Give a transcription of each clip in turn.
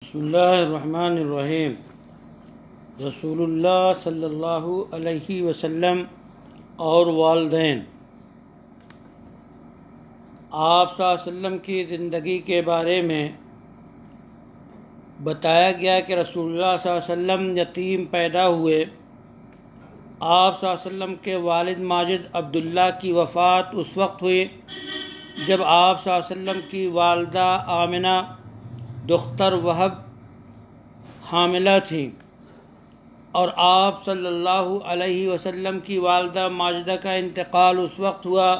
بسم اللہ الرحمن الرحیم۔ رسول اللہ صلی اللہ علیہ وسلم اور والدین۔ آپ صلی اللہ علیہ وسلم کی زندگی کے بارے میں بتایا گیا کہ رسول اللہ صلی اللہ علیہ وسلم یتیم پیدا ہوئے۔ آپ صلی اللہ علیہ وسلم کے والد ماجد عبداللہ کی وفات اس وقت ہوئی جب آپ صلی اللہ علیہ وسلم کی والدہ آمنہ دختر وہب حاملہ تھیں، اور آپ صلی اللہ علیہ وسلم کی والدہ ماجدہ کا انتقال اس وقت ہوا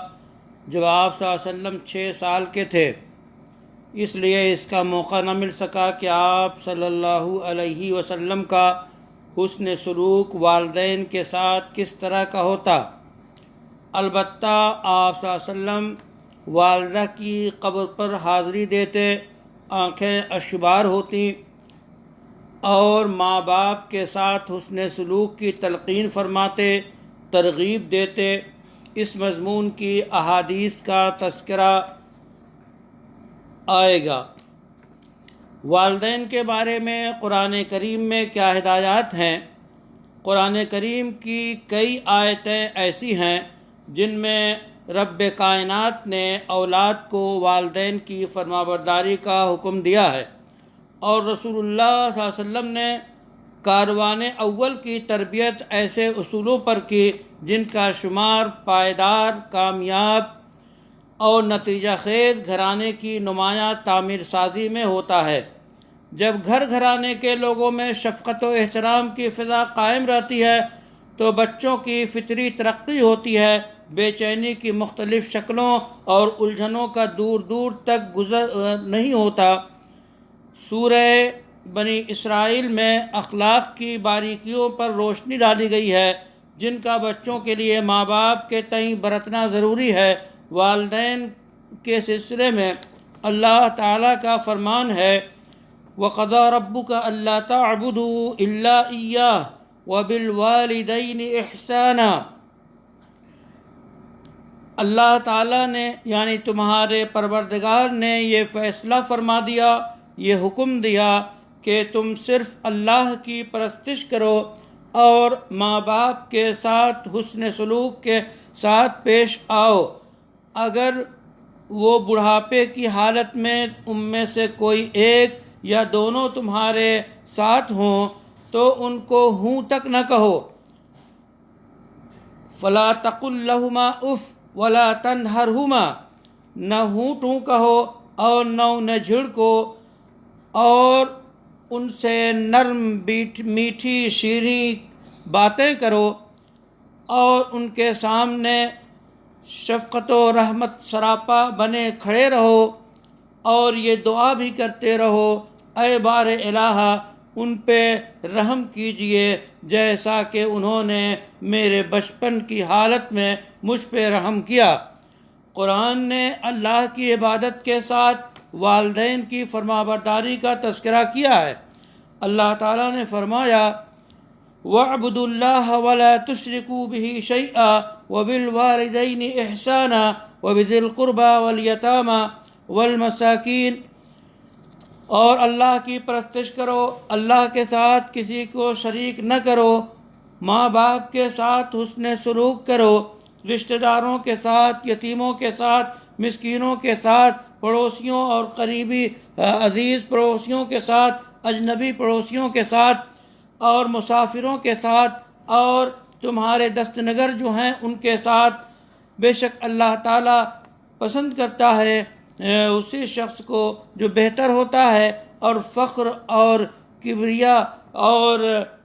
جب آپ صلی اللہ علیہ وسلم 6 سال کے تھے، اس لیے اس کا موقع نہ مل سکا کہ آپ صلی اللہ علیہ وسلم کا حسن سلوک والدین کے ساتھ کس طرح کا ہوتا۔ البتہ آپ صلی اللہ علیہ وسلم والدہ کی قبر پر حاضری دیتے، آنکھیں اشبار ہوتی اور ماں باپ کے ساتھ حسن سلوک کی تلقین فرماتے، ترغیب دیتے۔ اس مضمون کی احادیث کا تذکرہ آئے گا۔ والدین کے بارے میں قرآن کریم میں کیا ہدایات ہیں؟ قرآن کریم کی کئی آیتیں ایسی ہیں جن میں رب کائنات نے اولاد کو والدین کی فرمانبرداری کا حکم دیا ہے، اور رسول اللہ صلی اللہ علیہ وسلم نے کاروان اول کی تربیت ایسے اصولوں پر کی جن کا شمار پائیدار، کامیاب اور نتیجہ خیز گھرانے کی نمایاں تعمیر سازی میں ہوتا ہے۔ جب گھر گھرانے کے لوگوں میں شفقت و احترام کی فضا قائم رہتی ہے تو بچوں کی فطری ترقی ہوتی ہے، بے چینی کی مختلف شکلوں اور الجھنوں کا دور دور تک گزر نہیں ہوتا۔ سورہ بنی اسرائیل میں اخلاق کی باریکیوں پر روشنی ڈالی گئی ہے جن کا بچوں کے لیے ماں باپ کے تئیں برتنا ضروری ہے۔ والدین کے سلسلے میں اللہ تعالیٰ کا فرمان ہے، وَقَضَىٰ رَبُّكَ أَلَّا تَعْبُدُوا إِلَّا إِيَّاهُ وَبِالْوَالِدَيْنِ إِحْسَانًا۔ اللہ تعالیٰ نے یعنی تمہارے پروردگار نے یہ فیصلہ فرما دیا، یہ حکم دیا کہ تم صرف اللہ کی پرستش کرو اور ماں باپ کے ساتھ حسن سلوک کے ساتھ پیش آؤ۔ اگر وہ بڑھاپے کی حالت میں ان میں سے کوئی ایک یا دونوں تمہارے ساتھ ہوں تو ان کو ہوں تک نہ کہو۔ فَلَا تَقُل لَّهُمَا اُفٍّ وَلَا تَنْهَرْهُمَا، نہ ہوں ٹوں کہو اور نہ انہیں جھڑکو، اور ان سے نرم میٹھی شیریں باتیں کرو، اور ان کے سامنے شفقت و رحمت سراپا بنے کھڑے رہو، اور یہ دعا بھی کرتے رہو، اے بار الہ ان پہ رحم کیجئے جیسا کہ انہوں نے میرے بچپن کی حالت میں مجھ پہ رحم کیا۔ قرآن نے اللہ کی عبادت کے ساتھ والدین کی فرمانبرداری کا تذکرہ کیا ہے۔ اللہ تعالیٰ نے فرمایا، وَاعْبُدُوا اللَّهَ وَلَا تُشْرِكُوا بِهِ شَيْئًا وَبِالْوَالِدَيْنِ إِحْسَانًا وَبِذِي الْقُرْبَى وَالْيَتَامَى وَالْمَسَاكِينِ، اور اللہ کی پرستش کرو، اللہ کے ساتھ کسی کو شریک نہ کرو، ماں باپ کے ساتھ حسن سلوک کرو، رشتہ داروں کے ساتھ، یتیموں کے ساتھ، مسکینوں کے ساتھ، پڑوسیوں اور قریبی عزیز پڑوسیوں کے ساتھ، اجنبی پڑوسیوں کے ساتھ اور مسافروں کے ساتھ، اور تمہارے دست نگر جو ہیں ان کے ساتھ۔ بے شک اللہ تعالیٰ پسند کرتا ہے اسی شخص کو جو بہتر ہوتا ہے، اور فخر اور کبریا اور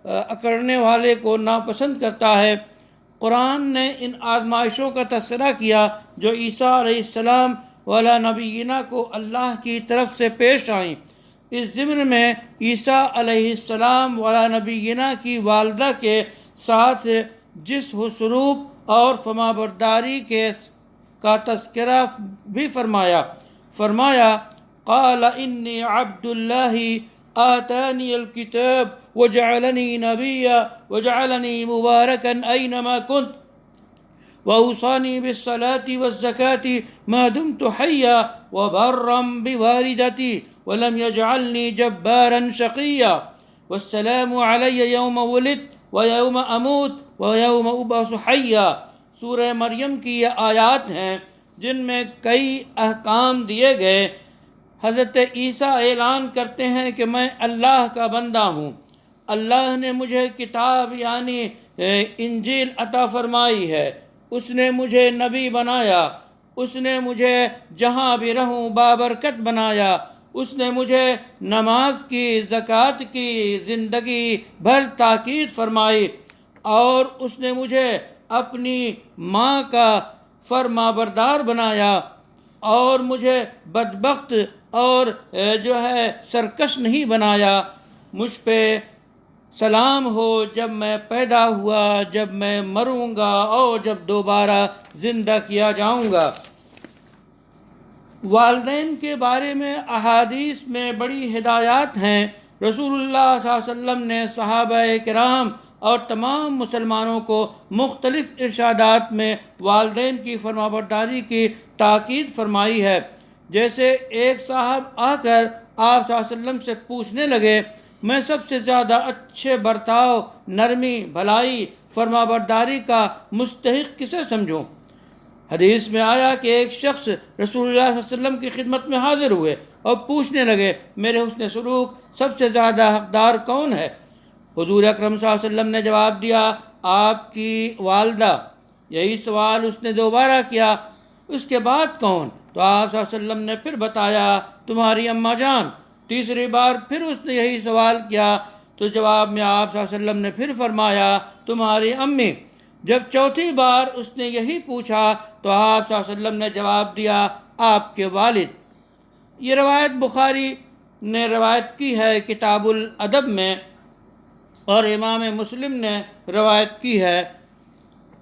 اکڑنے والے کو ناپسند کرتا ہے۔ قرآن نے ان آزمائشوں کا تذکرہ کیا جو عیسیٰ علیہ السلام والا نبینا کو اللہ کی طرف سے پیش آئیں۔ اس ضمن میں عیسیٰ علیہ السلام والا نبینا کی والدہ کے ساتھ جس سلوک اور فرمانبرداری کا تذکرہ بھی فرمایا قال انی عبد اللہ آتانی الکتاب وجعلنی نبیا وجعلنی مبارکا اینما کنت وأوصاني بالصلاة والزكاة ما دمت حيا وبرا بوالدتي ولم يجعلني جبارا شقيا والسلام علی یوم ولدت ویوم اموت ویوم ابعث حیا۔ سورہ مریم کی یہ آیات ہیں جن میں کئی احکام دیے گئے۔ حضرت عیسیٰ اعلان کرتے ہیں کہ میں اللہ کا بندہ ہوں، اللہ نے مجھے کتاب یعنی انجیل عطا فرمائی ہے، اس نے مجھے نبی بنایا، اس نے مجھے جہاں بھی رہوں بابرکت بنایا، اس نے مجھے نماز کی، زکوٰۃ کی زندگی بھر تاکید فرمائی، اور اس نے مجھے اپنی ماں کا فرما بردار بنایا، اور مجھے بدبخت اور سرکش نہیں بنایا۔ مجھ پہ سلام ہو جب میں پیدا ہوا، جب میں مروں گا اور جب دوبارہ زندہ کیا جاؤں گا۔ والدین کے بارے میں احادیث میں بڑی ہدایات ہیں۔ رسول اللہ صلی اللہ علیہ وسلم نے صحابہ کرام اور تمام مسلمانوں کو مختلف ارشادات میں والدین کی فرمانبرداری کی تاکید فرمائی ہے۔ جیسے ایک صاحب آ کر آپ صلی اللہ علیہ وسلم سے پوچھنے لگے، میں سب سے زیادہ اچھے برتاؤ، نرمی، بھلائی، فرمانبرداری کا مستحق کسے سمجھوں؟ حدیث میں آیا کہ ایک شخص رسول اللہ صلی اللہ علیہ وسلم کی خدمت میں حاضر ہوئے اور پوچھنے لگے، میرے حسن سلوک سب سے زیادہ حقدار کون ہے؟ حضور اکرم صلی اللہ علیہ وسلم نے جواب دیا، آپ کی والدہ۔ یہی سوال اس نے دوبارہ کیا، اس کے بعد کون؟ تو آپ صلی اللہ علیہ وسلم نے پھر بتایا، تمہاری اماں جان۔ تیسری بار پھر اس نے یہی سوال کیا تو جواب میں آپ صلی اللہ علیہ وسلم نے پھر فرمایا، تمہاری امی۔ جب چوتھی بار اس نے یہی پوچھا تو آپ صلی اللہ علیہ وسلم نے جواب دیا، آپ کے والد۔ یہ روایت بخاری نے روایت کی ہے کتاب الادب میں، اور امام مسلم نے روایت کی ہے۔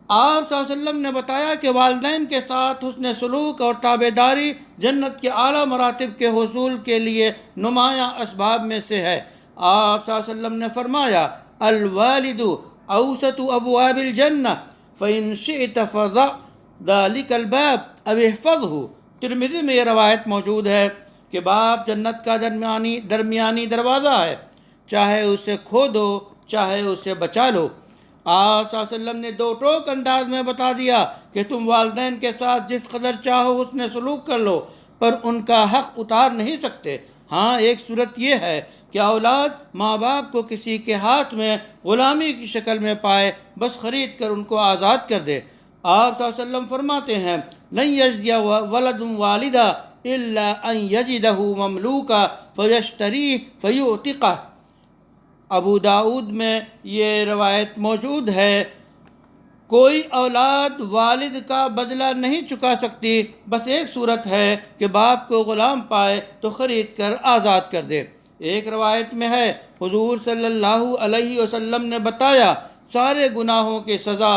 آپ صلی اللہ علیہ وسلم نے بتایا کہ والدین کے ساتھ حسن سلوک اور تابعداری جنت کے اعلیٰ مراتب کے حصول کے لیے نمایاں اسباب میں سے ہے۔ آپ صلی اللہ علیہ وسلم نے فرمایا، الوالد اوسط ابواب الجنہ فإن شئت فضع ذلك الباب او احفظه۔ ترمذی میں یہ روایت موجود ہے کہ باپ جنت کا درمیانی دروازہ ہے، چاہے اسے کھودو چاہے اسے بچا لو۔ آپ صلی اللہ علیہ وسلم نے دو ٹوک انداز میں بتا دیا کہ تم والدین کے ساتھ جس قدر چاہو اس نے سلوک کر لو، پر ان کا حق اتار نہیں سکتے۔ ہاں، ایک صورت یہ ہے کہ اولاد ماں باپ کو کسی کے ہاتھ میں غلامی کی شکل میں پائے، بس خرید کر ان کو آزاد کر دے۔ آپ صلی اللہ علیہ وسلم فرماتے ہیں، لن یجزی ولد والدہ الا ان یجدہ مملوکا فیشتریہ فیعتقہ۔ ابو داؤد میں یہ روایت موجود ہے، کوئی اولاد والد کا بدلہ نہیں چکا سکتی، بس ایک صورت ہے کہ باپ کو غلام پائے تو خرید کر آزاد کر دے۔ ایک روایت میں ہے، حضور صلی اللہ علیہ وسلم نے بتایا، سارے گناہوں کی سزا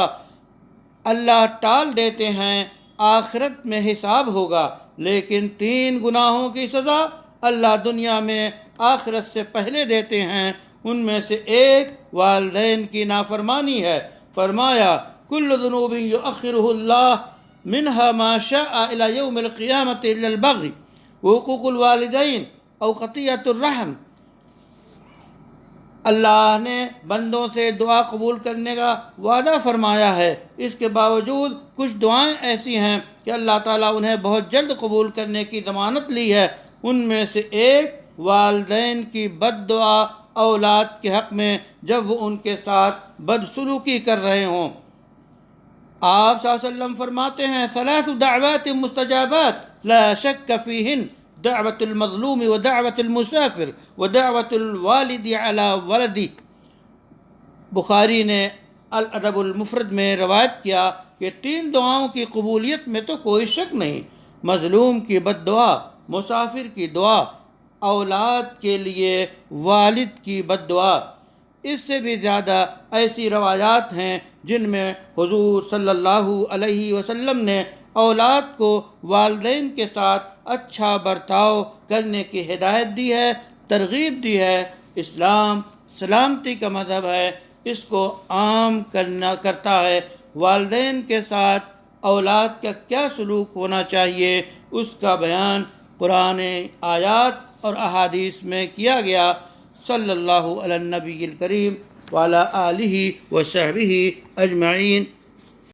اللہ ٹال دیتے ہیں، آخرت میں حساب ہوگا، لیکن 3 گناہوں کی سزا اللہ دنیا میں آخرت سے پہلے دیتے ہیں۔ ان میں سے ایک والدین کی نافرمانی ہے۔ فرمایا، کل ذنوب یؤخرہ اللہ منہا ما شاء الی یوم القیامت الا البغی وحقوق الوالدین او قطیعۃ الرحم۔ اللہ نے بندوں سے دعا قبول کرنے کا وعدہ فرمایا ہے، اس کے باوجود کچھ دعائیں ایسی ہیں کہ اللہ تعالیٰ انہیں بہت جلد قبول کرنے کی ضمانت لی ہے۔ ان میں سے ایک والدین کی بد دعا اولاد کے حق میں جب وہ ان کے ساتھ بدسلوکی کر رہے ہوں۔ آپ صلی اللہ علیہ وسلم فرماتے ہیں، 3 دعوات مستجابات لا شک فیہن، دعوت المظلوم ودعوت المسافر ودعوت الوالد علی ولدی۔ بخاری نے الادب المفرد میں روایت کیا کہ 3 دعاؤں کی قبولیت میں تو کوئی شک نہیں، مظلوم کی بد دعا، مسافر کی دعا، اولاد کے لیے والد کی بد دعا۔ اس سے بھی زیادہ ایسی روایات ہیں جن میں حضور صلی اللہ علیہ وسلم نے اولاد کو والدین کے ساتھ اچھا برتاؤ کرنے کی ہدایت دی ہے، ترغیب دی ہے۔ اسلام سلامتی کا مذہب ہے، اس کو عام کرتا ہے۔ والدین کے ساتھ اولاد کا کیا سلوک ہونا چاہیے، اس کا بیان قرآن آیات اور احادیث میں کیا گیا۔ صلی اللہ علی النبی الکریم وعلی آلہ وصحبہ اجمعین۔